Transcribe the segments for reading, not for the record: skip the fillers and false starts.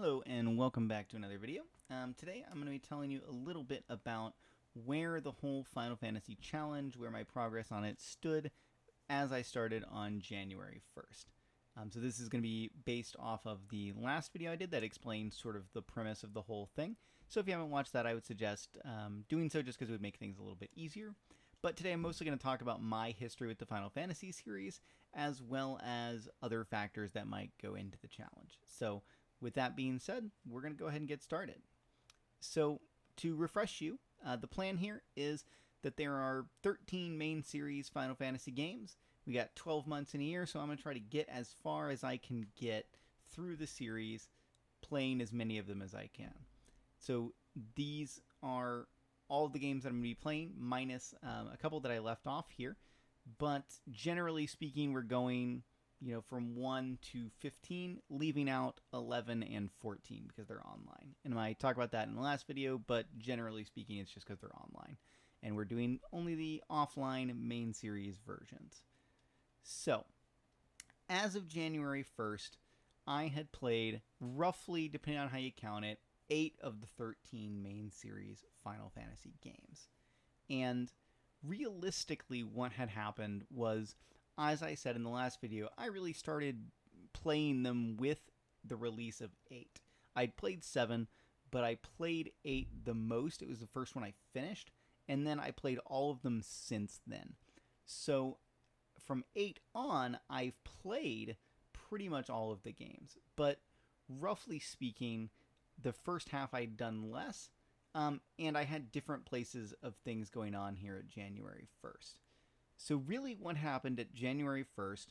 Hello and welcome back to another video. Today I'm going to be telling you a little bit about where the whole Final Fantasy challenge, where my progress on it stood as I started on January 1st. So this is going to be based off of the last video I did that explains sort of the premise of the whole thing. So if you haven't watched that, I would suggest doing so just because it would make things a little bit easier. But today I'm mostly going to talk about my history with the Final Fantasy series, as well as other factors that might go into the challenge. So with that being said, we're going to go ahead and get started. So to refresh you, the plan here is that there are 13 main series Final Fantasy games. We got 12 months in a year, so I'm going to try to get as far as I can get through the series, playing as many of them as I can. So these are all of the games that I'm going to be playing, minus a couple that I left off here. But generally speaking, we're going, from 1 to 15, leaving out 11 and 14 because they're online. And I talked about that in the last video, but generally speaking, it's just because they're online. And we're doing only the offline main series versions. So, as of January 1st, I had played roughly, depending on how you count it, 8 of the 13 main series Final Fantasy games. And realistically, what had happened was, as I said in the last video, I really started playing them with the release of 8. I'd played 7, but I played 8 the most. It was the first one I finished, and then I played all of them since then. So from 8 on, I've played pretty much all of the games, but roughly speaking, the first half I'd done less, and I had different places of things going on here at January 1st. So really what happened at January 1st,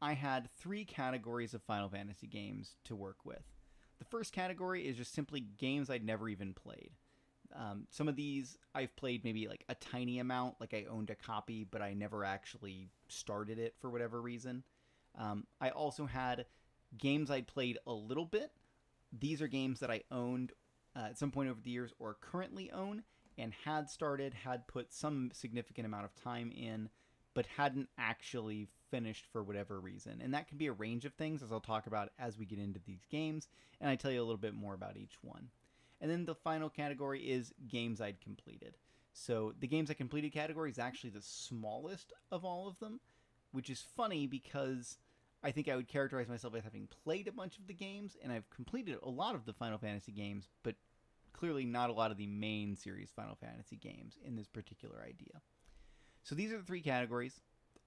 I had 3 categories of Final Fantasy games to work with. The first category is just simply games I'd never even played. Some of these I've played maybe like a tiny amount, like I owned a copy, but I never actually started it for whatever reason. I also had games I'd played a little bit. These are games that I owned at some point over the years or currently own and had put some significant amount of time in, but hadn't actually finished for whatever reason. And that can be a range of things, as I'll talk about as we get into these games, and I tell you a little bit more about each one. And then the final category is games I'd completed. So the games I completed category is actually the smallest of all of them, which is funny because I think I would characterize myself as having played a bunch of the games, and I've completed a lot of the Final Fantasy games, but clearly not a lot of the main series Final Fantasy games in this particular idea. So these are the 3 categories.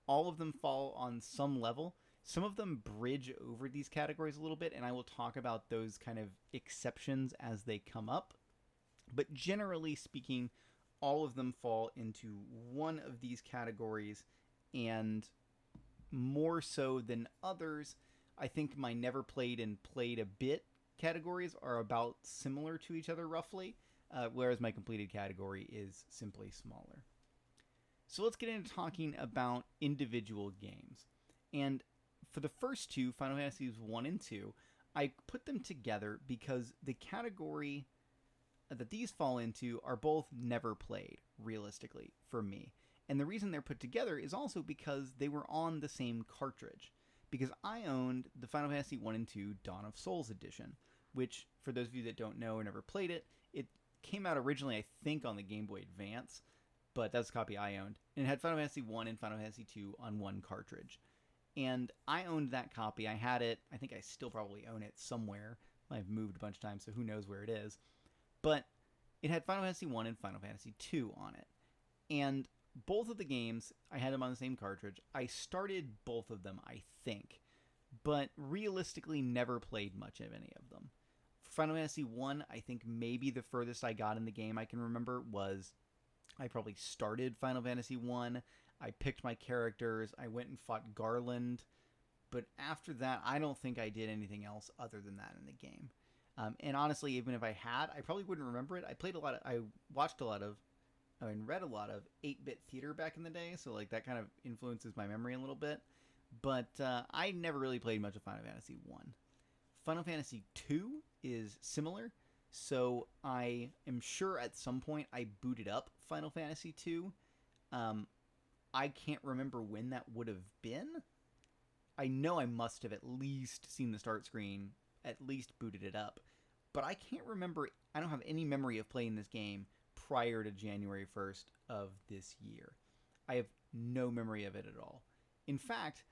All of them fall on some level. Some of them bridge over these categories a little bit, and I will talk about those kind of exceptions as they come up. But generally speaking, all of them fall into one of these categories, and more so than others, I think my never played and played a bit categories are about similar to each other roughly, whereas my completed category is simply smaller. So let's get into talking about individual games. And for the first 2, Final Fantasies 1 and 2, I put them together because the category that these fall into are both never played, realistically, for me. And the reason they're put together is also because they were on the same cartridge. Because I owned the Final Fantasy 1 and 2 Dawn of Souls edition, which, for those of you that don't know or never played it, it came out originally, I think, on the Game Boy Advance, but that's a copy I owned. And it had Final Fantasy 1 and Final Fantasy 2 on one cartridge. And I owned that copy. I had it. I think I still probably own it somewhere. I've moved a bunch of times, so who knows where it is. But it had Final Fantasy 1 and Final Fantasy 2 on it. And both of the games, I had them on the same cartridge. I started both of them, I think, but realistically never played much of any of them. For Final Fantasy 1, I think maybe the furthest I got in the game I can remember was I probably started Final Fantasy 1. I picked my characters. I went and fought Garland. But after that, I don't think I did anything else other than that in the game. And honestly, even if I had, I probably wouldn't remember it. I watched a lot of, read a lot of 8-bit theater back in the day, so like that kind of influences my memory a little bit. But I never really played much of Final Fantasy 1. Final Fantasy 2 is similar, so I am sure at some point I booted up Final Fantasy 2. I can't remember when that would have been. I know I must have at least seen the start screen at least booted it up. But I can't remember, I don't have any memory of playing this game prior to January 1st of this year. I have no memory of it at all. In fact,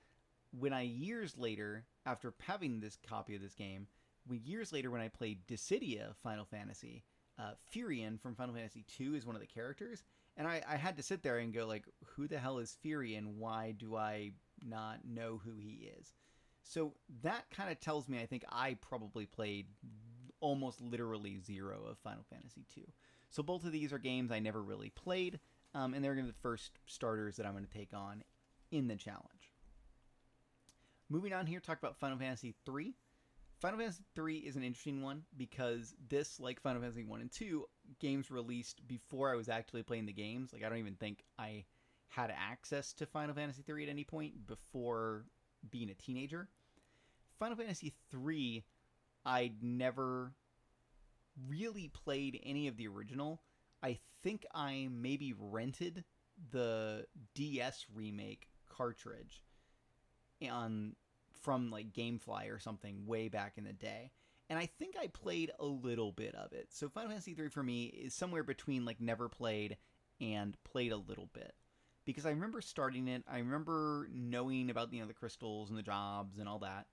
when I years later, after having this copy of this game, years later when I played Dissidia Final Fantasy, Furion from Final Fantasy II is one of the characters, and I had to sit there and go like, who the hell is Furion? Why do I not know who he is? So that kind of tells me I think I probably played almost literally zero of Final Fantasy II. So both of these are games I never really played, and they're going to be the first starters that I'm going to take on in the challenge. Moving on here, talk about Final Fantasy III. Final Fantasy III is an interesting one because this, like Final Fantasy 1 and 2, games released before I was actually playing the games. Like, I don't even think I had access to Final Fantasy III at any point before being a teenager. Final Fantasy III, I'd never really played any of the original. I think I maybe rented the DS remake cartridge from like GameFly or something way back in the day, and I think I played a little bit of it. So Final Fantasy III for me is somewhere between like never played and played a little bit, because I remember starting it. I remember knowing about the crystals and the jobs and all that,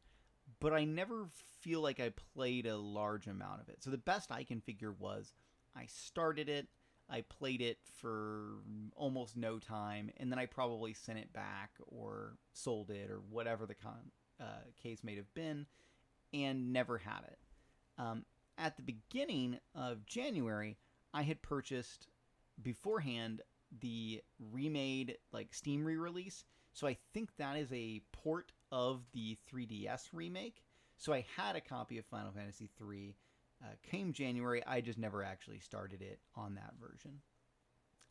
but I never feel like I played a large amount of it. So the best I can figure was I started it, I played it for almost no time, and then I probably sent it back or sold it or whatever the case may have been, and never had it. At the beginning of January, I had purchased beforehand the remade like Steam re-release, so I think that is a port of the 3DS remake. So I had a copy of Final Fantasy III. Came January, I just never actually started it on that version.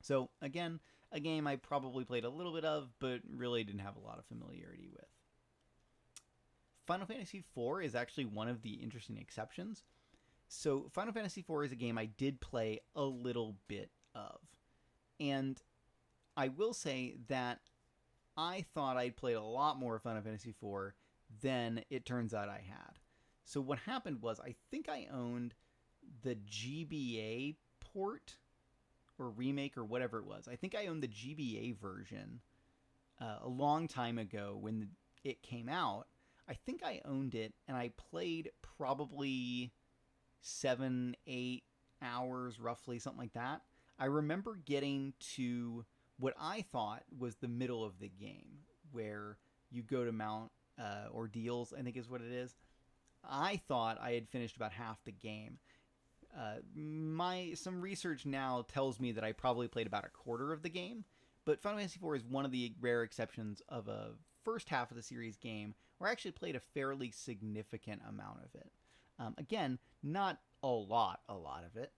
So again, a game I probably played a little bit of, but really didn't have a lot of familiarity with. Final Fantasy IV is actually one of the interesting exceptions. So Final Fantasy IV is a game I did play a little bit of. And I will say that I thought I'd played a lot more Final Fantasy IV than it turns out I had. So what happened was, I think I owned the GBA port or remake or whatever it was. I think I owned the GBA version a long time ago when it came out. I think I owned it, and I played probably 7-8 hours, roughly, something like that. I remember getting to what I thought was the middle of the game, where you go to Mount Ordeals, I think is what it is. I thought I had finished about half the game. Some research now tells me that I probably played about a quarter of the game, but Final Fantasy IV is one of the rare exceptions of a first half of the series game where I actually played a fairly significant amount of it. Again, not a lot of it,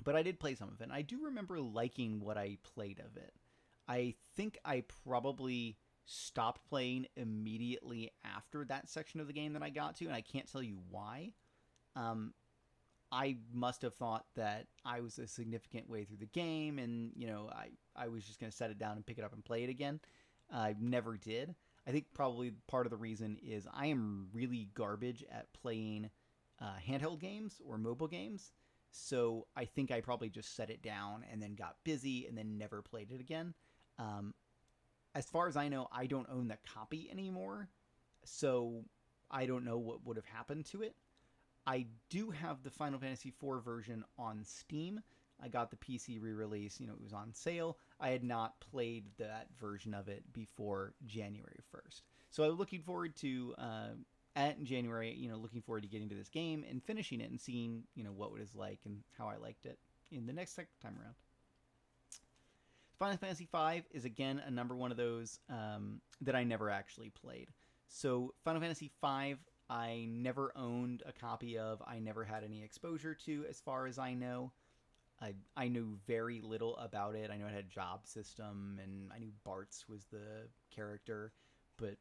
but I did play some of it. And I do remember liking what I played of it. I think I probably stopped playing immediately after that section of the game that I got to, and I can't tell you why. I must have thought that I was a significant way through the game, and I was just going to set it down and pick it up and play it again. I never did. I think probably part of the reason is I am really garbage at playing handheld games or mobile games. So I think I probably just set it down and then got busy and then never played it again. As far as I know, I don't own the copy anymore, so I don't know what would have happened to it. I do have the Final Fantasy IV version on Steam. I got the PC re-release, it was on sale. I had not played that version of it before January 1st. So I'm looking forward to, in January, looking forward to getting to this game and finishing it and seeing, what it was like and how I liked it in the next time around. Final Fantasy V is, again, another one of those that I never actually played. So Final Fantasy V, I never owned a copy of. I never had any exposure to, as far as I know. I knew very little about it. I know it had a job system, and I knew Bartz was the character, but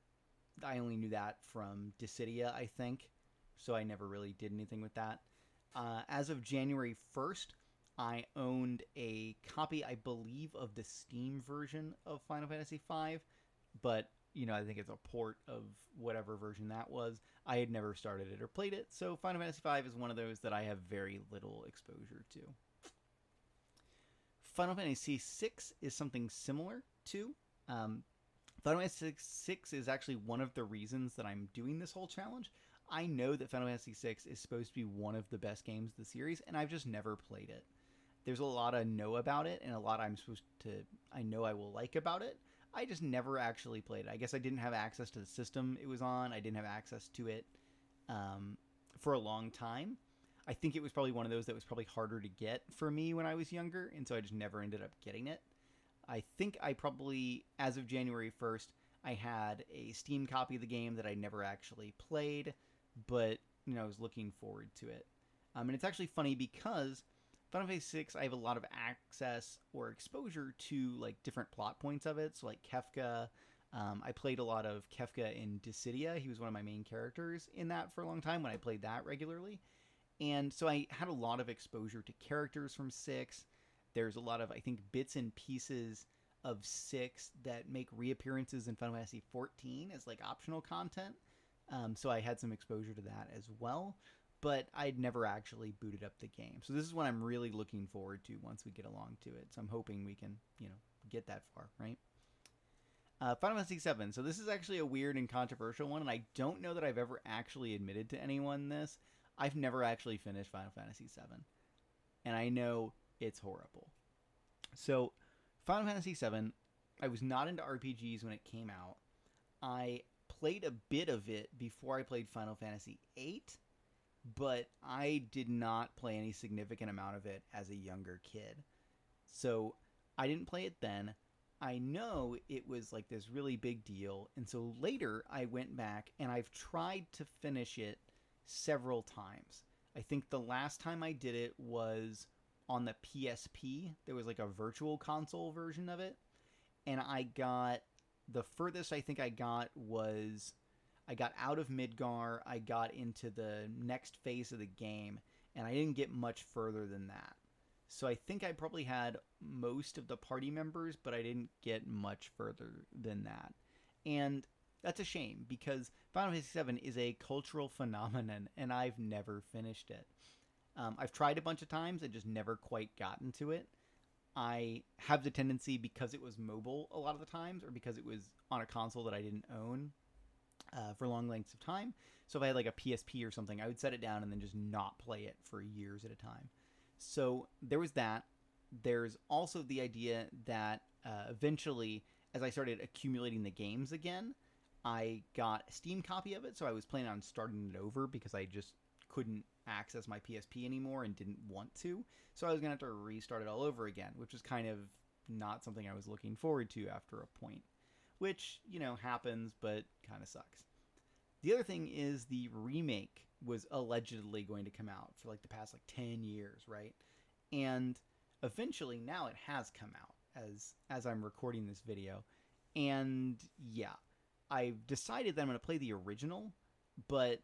I only knew that from Dissidia, I think, so I never really did anything with that. As of January 1st, I owned a copy, I believe, of the Steam version of Final Fantasy V, but I think it's a port of whatever version that was. I had never started it or played it, so Final Fantasy V is one of those that I have very little exposure to. Final Fantasy VI is something similar to. Final Fantasy VI is actually one of the reasons that I'm doing this whole challenge. I know that Final Fantasy VI is supposed to be one of the best games of the series, and I've just never played it. There's a lot I know about it, and a lot I know I will like about it. I just never actually played it. I guess I didn't have access to the system it was on. I didn't have access to it for a long time. I think it was probably one of those that was probably harder to get for me when I was younger, and so I just never ended up getting it. I think I probably, as of January 1st, I had a Steam copy of the game that I never actually played, but, I was looking forward to it. And it's actually funny because Final Fantasy VI, I have a lot of access or exposure to, like, different plot points of it. So, like, Kefka. I played a lot of Kefka in Dissidia. He was one of my main characters in that for a long time when I played that regularly. And so I had a lot of exposure to characters from 6. There's a lot of, I think, bits and pieces of 6 that make reappearances in Final Fantasy 14 as, like, optional content. So I had some exposure to that as well. But I'd never actually booted up the game. So this is what I'm really looking forward to once we get along to it. So I'm hoping we can, get that far, right? Final Fantasy VII. So this is actually a weird and controversial one, and I don't know that I've ever actually admitted to anyone this. I've never actually finished Final Fantasy VII. And I know it's horrible. So, Final Fantasy VII, I was not into RPGs when it came out. I played a bit of it before I played Final Fantasy VIII, but I did not play any significant amount of it as a younger kid. So, I didn't play it then. I know it was like this really big deal, and so later I went back and I've tried to finish it several times. I think the last time I did it was on the PSP. There was like a virtual console version of it, and the furthest I think I got was I got out of Midgar, I got into the next phase of the game, and I didn't get much further than that. So I think I probably had most of the party members, but I didn't get much further than that. And that's a shame because Final Fantasy VII is a cultural phenomenon, and I've never finished it. I've tried a bunch of times and just never quite gotten to it. I have the tendency, because it was mobile a lot of the times, or because it was on a console that I didn't own for long lengths of time. So if I had like a PSP or something, I would set it down and then just not play it for years at a time. So there was that. There's also the idea that eventually, as I started accumulating the games again, I got a Steam copy of it, so I was planning on starting it over because I just couldn't access my PSP anymore and didn't want to. So I was going to have to restart it all over again, which was kind of not something I was looking forward to after a point. Which, happens, but kind of sucks. The other thing is the remake was allegedly going to come out for like the past 10 years, right? And eventually now it has come out as I'm recording this video. And yeah, I've decided that I'm going to play the original, but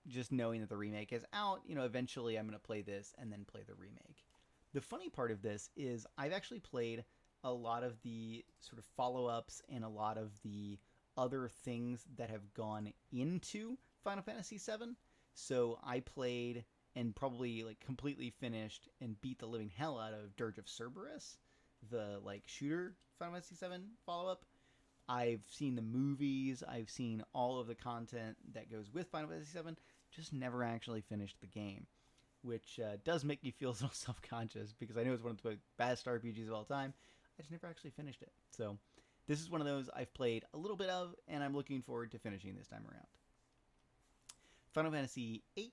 just knowing that the remake is out, eventually I'm going to play this and then play the remake. The funny part of this is I've actually played a lot of the sort of follow-ups and a lot of the other things that have gone into Final Fantasy VII. So I played and probably completely finished and beat the living hell out of Dirge of Cerberus, the shooter Final Fantasy VII follow-up. I've seen the movies, I've seen all of the content that goes with Final Fantasy VII, just never actually finished the game, which does make me feel a little self-conscious because I know it's one of the best RPGs of all time. I just never actually finished it. So this is one of those I've played a little bit of, and I'm looking forward to finishing this time around. Final Fantasy VIII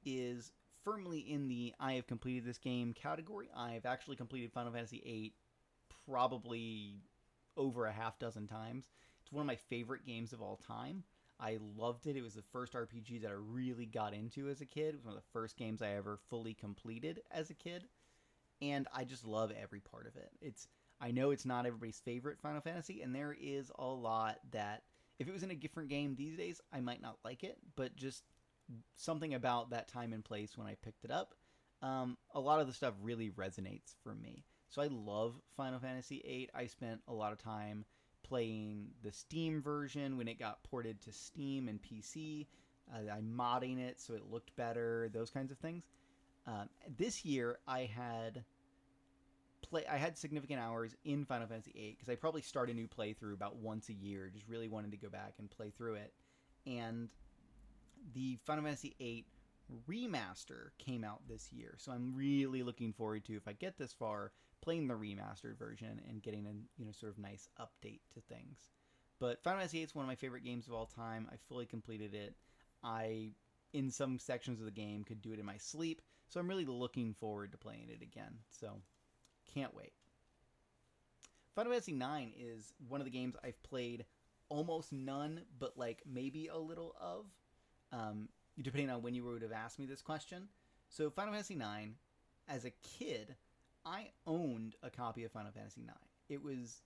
is firmly in the I have completed this game category. I've actually completed Final Fantasy VIII probably over a half dozen times. It's one of my favorite games of all time. I loved it. It was the first RPG that I really got into as a kid. It was one of the first games I ever fully completed as a kid. And I just love every part of it. I know it's not everybody's favorite Final Fantasy, and there is a lot that, if it was in a different game these days, I might not like it, but just something about that time and place when I picked it up, a lot of the stuff really resonates for me. So I love Final Fantasy VIII. I spent a lot of time playing the Steam version when it got ported to Steam and PC. I'm modding it so it looked better, those kinds of things. This year, I had significant hours in Final Fantasy VIII because I probably start a new playthrough about once a year, just really wanted to go back and play through it. And the Final Fantasy VIII remaster came out this year, so I'm really looking forward to, if I get this far, playing the remastered version and getting a sort of nice update to things. But Final Fantasy VIII is one of my favorite games of all time. I fully completed it. I, in some sections of the game, could do it in my sleep, so I'm really looking forward to playing it again. So, can't wait. Final Fantasy IX is one of the games I've played almost none, but like maybe a little of, depending on when you would have asked me this question. So Final Fantasy IX, as a kid, I owned a copy of Final Fantasy IX. It was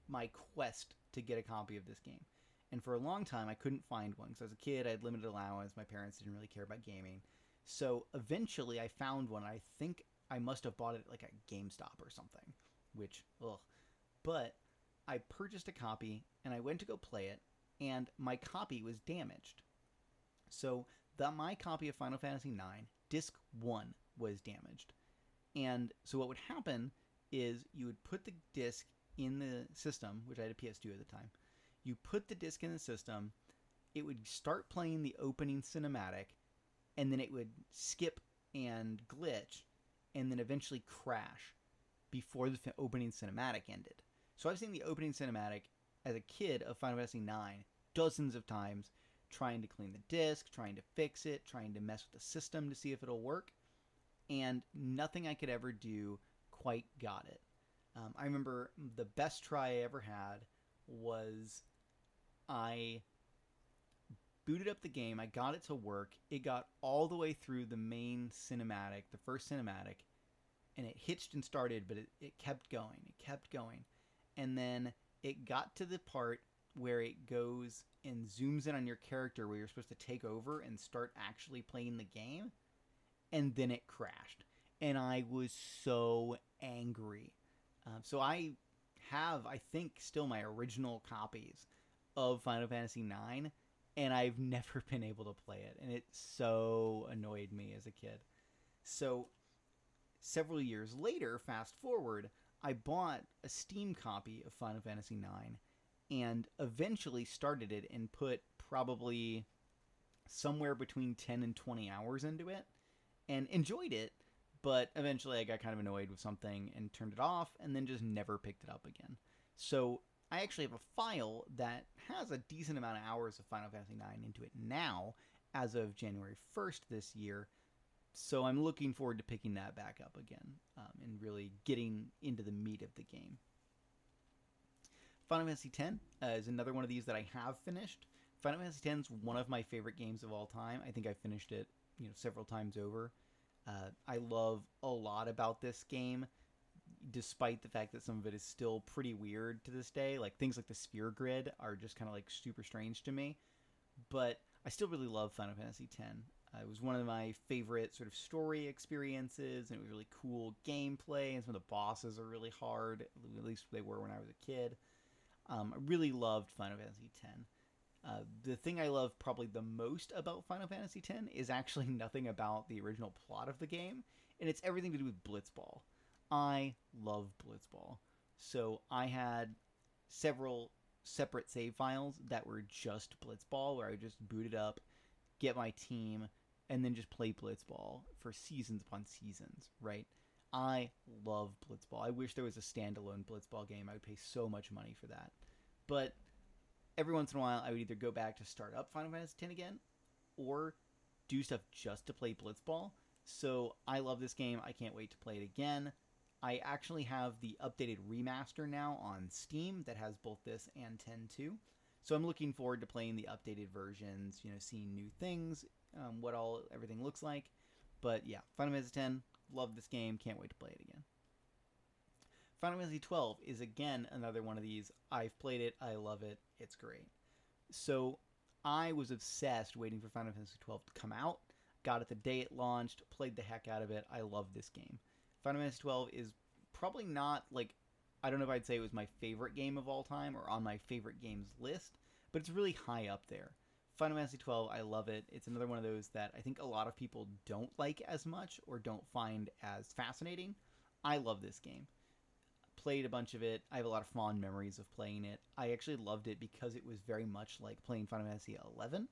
my quest to get a copy of this game. And for a long time, I couldn't find one. Because as a kid, I had limited allowance. My parents didn't really care about gaming. So eventually, I found one. I think I must have bought it at like a GameStop or something. Which, ugh. But I purchased a copy, and I went to go play it, and my copy was damaged. So my copy of Final Fantasy IX, Disc 1, was damaged. And so what would happen is you would put the disc in the system, which I had a PS2 at the time. You put the disc in the system, it would start playing the opening cinematic, and then it would skip and glitch, and then eventually crash before the opening cinematic ended. So I've seen the opening cinematic as a kid of Final Fantasy IX dozens of times, trying to clean the disc, trying to fix it, trying to mess with the system to see if it'll work, and nothing I could ever do quite got it. I remember the best try I ever had was I booted up the game, I got it to work, it got all the way through the main cinematic, the first cinematic, and it hitched and started, but it kept going, and then it got to the part where it goes and zooms in on your character where you're supposed to take over and start actually playing the game, and then it crashed, and I was so angry. So I have, I think, still my original copies of Final Fantasy IX, and I've never been able to play it, and it so annoyed me as a kid. So several years later, fast forward, I bought a Steam copy of Final Fantasy IX and eventually started it and put probably somewhere between 10 and 20 hours into it and enjoyed it, but eventually I got kind of annoyed with something and turned it off and then just never picked it up again. So I actually have a file that has a decent amount of hours of Final Fantasy IX into it now as of January 1st this year. So I'm looking forward to picking that back up again and really getting into the meat of the game. Final Fantasy X is another one of these that I have finished. Final Fantasy X is one of my favorite games of all time. I think I finished it, several times over. I love a lot about this game, despite the fact that some of it is still pretty weird to this day. Like things like the sphere grid are just kind of like super strange to me. But I still really love Final Fantasy X. It was one of my favorite sort of story experiences, and it was really cool gameplay, and some of the bosses are really hard, at least they were when I was a kid. I really loved Final Fantasy X. The thing I love probably the most about Final Fantasy X is actually nothing about the original plot of the game, and it's everything to do with Blitzball. I love Blitzball. So I had several separate save files that were just Blitzball, where I would just boot it up, get my team, and then just play Blitzball for seasons upon seasons, right? I love Blitzball. I wish there was a standalone Blitzball game. I would pay so much money for that. But every once in a while, I would either go back to start up Final Fantasy X again, or do stuff just to play Blitzball. So I love this game. I can't wait to play it again. I actually have the updated remaster now on Steam that has both this and 10-2. So I'm looking forward to playing the updated versions, seeing new things, what everything looks like. But yeah, Final Fantasy X, love this game, can't wait to play it again. Final Fantasy XII is again another one of these. I've played it, I love it, it's great. So I was obsessed waiting for Final Fantasy XII to come out. Got it the day it launched, played the heck out of it. I love this game. Final Fantasy XII is probably not like I don't know if I'd say it was my favorite game of all time or on my favorite games list, but it's really high up there. Final Fantasy 12, I love it. It's another one of those that I think a lot of people don't like as much or don't find as fascinating. I love this game. Played a bunch of it. I have a lot of fond memories of playing it. I actually loved it because it was very much like playing Final Fantasy 11,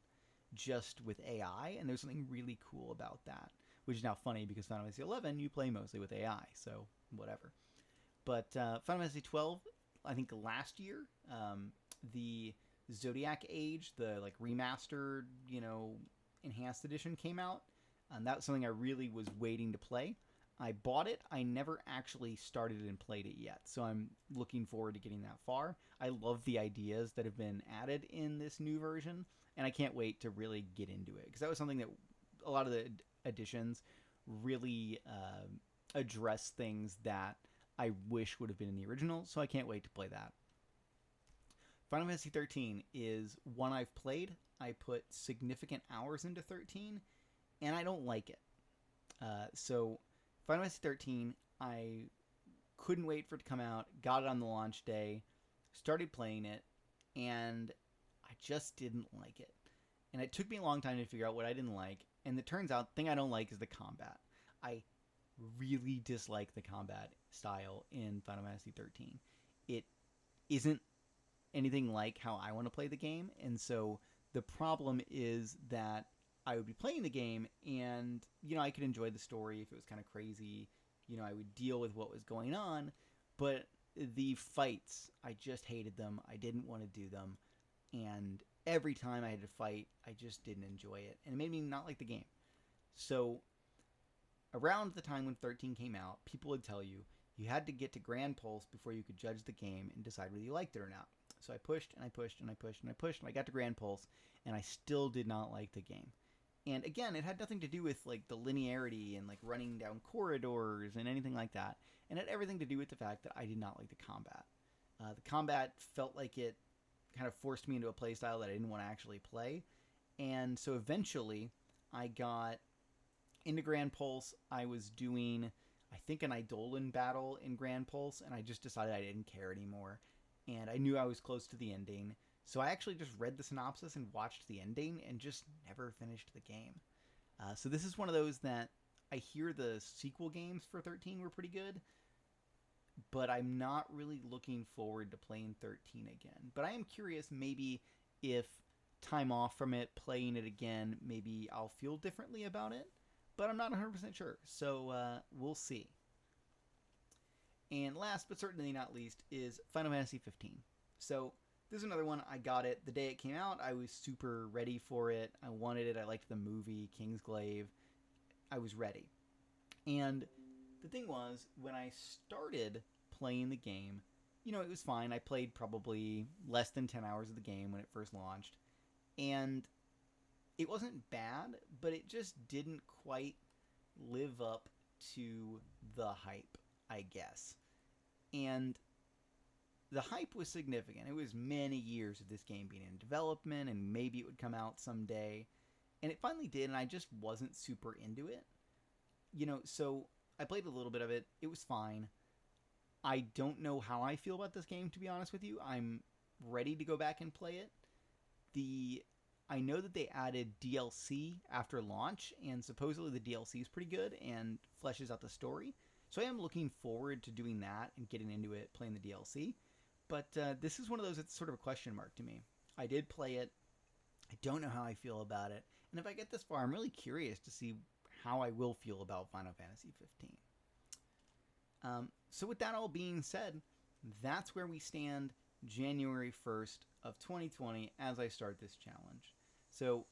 just with AI, and there's something really cool about that. Which is now funny because Final Fantasy 11 you play mostly with AI, so whatever. But Final Fantasy 12, I think last year, the Zodiac Age, the like remastered, enhanced edition came out, and that was something I really was waiting to play. I bought it. I never actually started and played it yet, so I'm looking forward to getting that far. I love the ideas that have been added in this new version, and I can't wait to really get into it because that was something that a lot of the additions really address things that I wish would have been in the original, so I can't wait to play that. Final Fantasy 13 is one I've played. I put significant hours into 13, and I don't like it. So Final Fantasy 13, I couldn't wait for it to come out, got it on the launch day, started playing it, and I just didn't like it. And it took me a long time to figure out what I didn't like, and it turns out the thing I don't like is the combat. I really dislike the combat style in Final Fantasy 13. It isn't anything like how I want to play the game, and so the problem is that I would be playing the game and, I could enjoy the story if it was kind of crazy. I would deal with what was going on, but the fights, I just hated them. I didn't want to do them, and every time I had to fight, I just didn't enjoy it, and it made me not like the game. So around the time when 13 came out, people would tell you you had to get to Grand Pulse before you could judge the game and decide whether you liked it or not. So I pushed and I pushed and I pushed and I pushed and I got to Grand Pulse, and I still did not like the game. And again, it had nothing to do with like the linearity and like running down corridors and anything like that. And it had everything to do with the fact that I did not like the combat. The combat felt like it kind of forced me into a playstyle that I didn't want to actually play. And so eventually I got into Grand Pulse. I was doing, I think, an Eidolon battle in Grand Pulse, and I just decided I didn't care anymore. And I knew I was close to the ending. So I actually just read the synopsis and watched the ending and just never finished the game. So this is one of those that I hear the sequel games for 13 were pretty good, but I'm not really looking forward to playing 13 again. But I am curious, maybe if time off from it, playing it again, maybe I'll feel differently about it. But I'm not 100% sure, so we'll see. And last but certainly not least is Final Fantasy 15. So this is another one. I got it the day it came out. I was super ready for it. I wanted it. I liked the movie, Kingsglaive. I was ready. And the thing was, when I started playing the game, it was fine. I played probably less than 10 hours of the game when it first launched. And it wasn't bad, but it just didn't quite live up to the hype, I guess. And the hype was significant. It was many years of this game being in development, and maybe it would come out someday. And it finally did, and I just wasn't super into it. So I played a little bit of it. It was fine. I don't know how I feel about this game, to be honest with you. I'm ready to go back and play it. I know that they added DLC after launch, and supposedly the DLC is pretty good and fleshes out the story. So I am looking forward to doing that and getting into it, playing the DLC. But this is one of those that's sort of a question mark to me. I did play it. I don't know how I feel about it. And if I get this far, I'm really curious to see how I will feel about Final Fantasy 15. So with that all being said, that's where we stand January 1st of 2020 as I start this challenge. So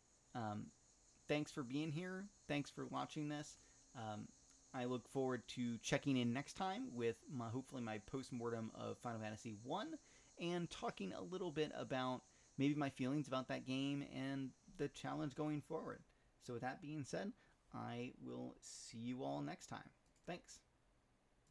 thanks for being here. Thanks for watching this. I look forward to checking in next time with hopefully my post-mortem of Final Fantasy 1 and talking a little bit about maybe my feelings about that game and the challenge going forward. So with that being said, I will see you all next time. Thanks.